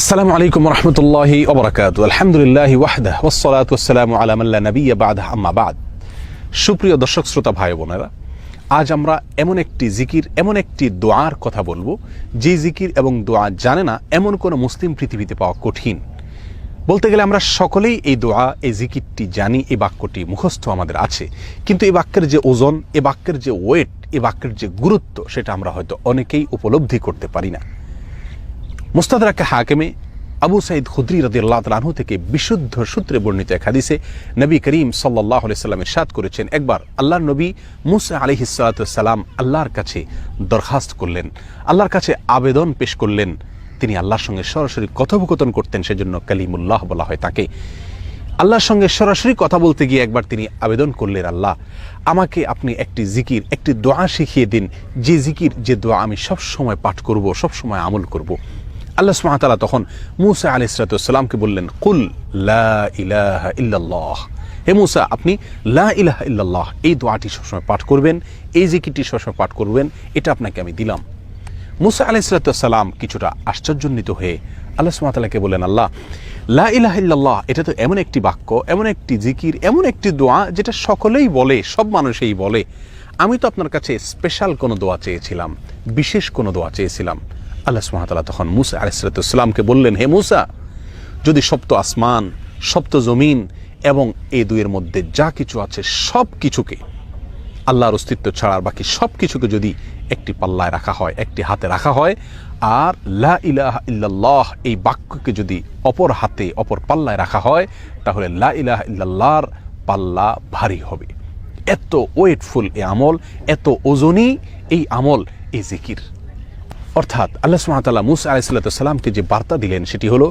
আসসালামু আলাইকুম রহমতুল্লাহি ওয়া বারাকাতুহু। আলহামদুলিল্লাহি ওয়াহদাহু ওয়াসসালাতু ওয়াসসালামু আলা মান লা নাবিয়্যা বা'দাহু, আম্মা বা'দ। সুপ্রিয় দর্শক শ্রোতা ভাই বোনেরা, আজ আমরা এমন একটি জিকির, এমন একটি দোয়ার কথা বলবো যে জিকির এবং দোয়া জানে না এমন কোনো মুসলিম পৃথিবীতে পাওয়া কঠিন। বলতে গেলে আমরা সকলেই এই দোয়া, এই জিকিরটি জানি, এই বাক্যটি মুখস্থ আমাদের আছে, কিন্তু এই বাক্যের যে ওজন, এই বাক্যের যে ওয়েট, এই বাক্যের যে গুরুত্ব, সেটা আমরা হয়তো অনেকেই উপলব্ধি করতে পারি না। মুস্তাদরাক হাকিমে আবু সাঈদ খুদরি রাদিয়াল্লাহু তাআলা আনহু থেকে বিশুদ্ধ সূত্রে বর্ণিত এক হাদিসে নবী করিম সাল্লাল্লাহু আলাইহি সাল্লাম ইরশাদ করেছেন, একবার আল্লাহর নবী মুসা আলাইহিস সালাতু ওয়াস সালাম আল্লাহর কাছে দরখাস্ত করলেন, আল্লাহর কাছে আবেদন পেশ করলেন। তিনি আল্লাহর সঙ্গে সরাসরি কথোপকথন করতেন, সেজন্য কালিমুল্লাহ বলা হয় তাকে। আল্লাহর সঙ্গে সরাসরি কথা বলতে গিয়ে একবার তিনি আবেদন করলেন, আল্লাহ আমাকে আপনি একটি জিকির, একটি দোয়া শিখিয়ে দিন, যে জিকির, যে দোয়া আমি সব সময় পাঠ করব, সব সময় আমল করব। আল্লাহ সুবহানাহু ওয়া তাআলা তখন মূসা আলাইহিস সালামকে বললেন, কুল লা ইলাহা ইল্লাল্লাহ, হে মূসা আপনি লা ইলাহা ইল্লাল্লাহ এই দোয়াটি সবসময় পাঠ করবেন, এই জিকিরটি সবসময় পাঠ করবেন, এটা আপনাকে আমি দিলাম। মূসা আলাইহিস সালাম কিছুটা আশ্চর্যান্বিত হয়ে আল্লাহ সুবহানাহু ওয়া তাআলাকে বললেন, আল্লাহ লা ইলাহা ইল্লাল্লাহ এটা তো এমন একটি বাক্য, এমন একটি জিকির, এমন একটি দোয়া যেটা সকলেই বলে, সব মানুষই বলে। আমি তো আপনার কাছে স্পেশাল কোনো দোয়া চেয়েছিলাম, বিশেষ কোনো দোয়া চেয়েছিলাম। আল্লাহ সুবহানাহু ওয়া তাআলা তখন মূসা আলাইহিস সালামকে বললেন, হে মূসা, যদি সপ্ত আসমান, সপ্ত জমিন এবং এই দুইয়ের মধ্যে যা কিছু আছে সব কিছুকে, আল্লাহর অস্তিত্ব ছাড়া বাকি সব কিছুকে যদি একটি পাল্লায় রাখা হয়, একটি হাতে রাখা হয়, আর লা ইলাহা ইল্লাল্লাহ এই বাক্যকে যদি অপর হাতে, অপর পাল্লায় রাখা হয়, তাহলে লা ইলাহা ইল্লাল্লাহর পাল্লা ভারী হবে। এত ওয়েটফুল এই আমল, এত ওজনী এই আমল, এই জিকির। অর্থাৎ আল্লাহ সুবহানাহু ওয়া তাআলা মূসা আলাইহিস সালামকে যে বার্তা দিলেন সেটি হলো,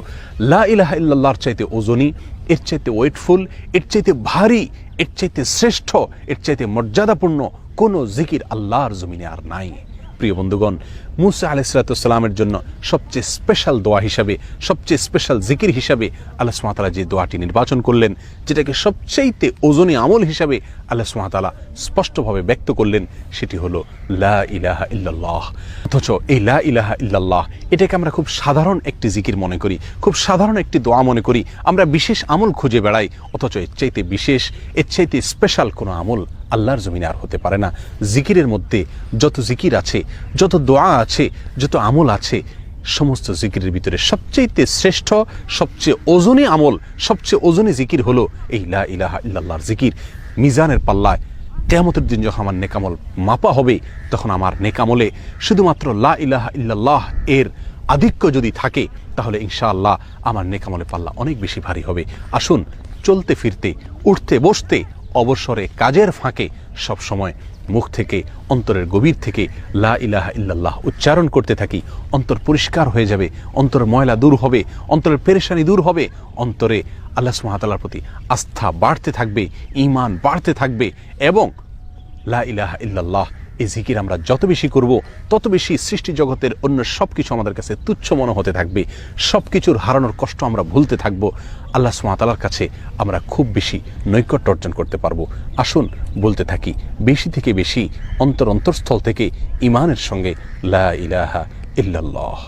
লা ইলাহা ইল্লাল্লাহর চাইতে ওজনী, এর চাইতে ওয়েটফুল, এর চাইতে ভারী, এর চাইতে শ্রেষ্ঠ, এর চাইতে মর্যাদাপূর্ণ কোনো জিকির আল্লাহর জমিনে আর নাই। প্রিয় বন্ধুগণ, মূসা আলাইহিস সালামের জন্য সবচেয়ে স্পেশাল দোয়া হিসাবে, সবচেয়ে স্পেশাল জিকির হিসাবে আল্লাহ সুবহানাহু ওয়া তাআলা যে দোয়াটি নির্বাচন করলেন, যেটাকে সবচেয়ে ওজনী আমল হিসাবে আল্লাহ সুবহানাহু ওয়া তাআলা স্পষ্টভাবে ব্যক্ত করলেন, সেটি হলো লা ইলাহা ইল্লাল্লাহ। অথচ এই লা ইলাহা ইল্লাল্লাহ এটাকে আমরা খুব সাধারণ একটি জিকির মনে করি, খুব সাধারণ একটি দোয়া মনে করি, আমরা বিশেষ আমল খুঁজে বেড়াই। অথচ এর চাইতে বিশেষ, এর চাইতে স্পেশাল কোনো আমল আল্লাহর জমিনে আর হতে পারে না। জিকিরের মধ্যে যত জিকির আছে, যত দোয়া আছে, যত আমল আছে, সমস্ত জিকিরের ভিতরে সবচেয়ে শ্রেষ্ঠ, সবচেয়ে ওজনী আমল, সবচেয়ে ওজনী জিকির হলো এই লা ইলাহা ইল্লাল্লাহর জিকির। মিজানের পাল্লায় কিয়ামতের দিন যখন আমার নেকামল মাপা হবে, তখন আমার নেকামলে শুধুমাত্র লা ইলাহা ইল্লাল্লাহ এর আধিক্য যদি থাকে, তাহলে ইনশাআল্লাহ আমার নেকামলে পাল্লা অনেক বেশি ভারী হবে। আসুন, চলতে ফিরতে, উঠতে বসতে, অবসরে, কাজের ফাঁকে সব সময় মুখ থেকে, অন্তরের গভীর থেকে লা ইলাহা ইল্লাল্লাহ উচ্চারণ করতে থাকি। অন্তর পরিষ্কার হয়ে যাবে, অন্তরের ময়লা দূর হবে, অন্তরের পেরেশানি দূর হবে, অন্তরে আল্লাহ সুবহানাহু ওয়া তাআলার প্রতি আস্থা বাড়তে থাকবে, ঈমান বাড়তে থাকবে। এবং লা ইলাহা ইল্লাল্লাহ এই জিকির আমরা যত বেশি করব, তত বেশি সৃষ্টি জগতের অন্য সব কিছু আমাদের কাছে তুচ্ছ মনে হতে থাকবে। সব কিছুর হারানোর কষ্ট আমরা ভুলতে থাকব। আল্লাহ সুবহানাহু ওয়া তাআলার কাছে আমরা খুব বেশি নৈকট্য অর্জন করতে পারবো। আসুন বলতে থাকি বেশি থেকে বেশি, অন্তরস্থল থেকে ঈমানের সঙ্গে লা ইলাহা ইল্লাল্লাহ।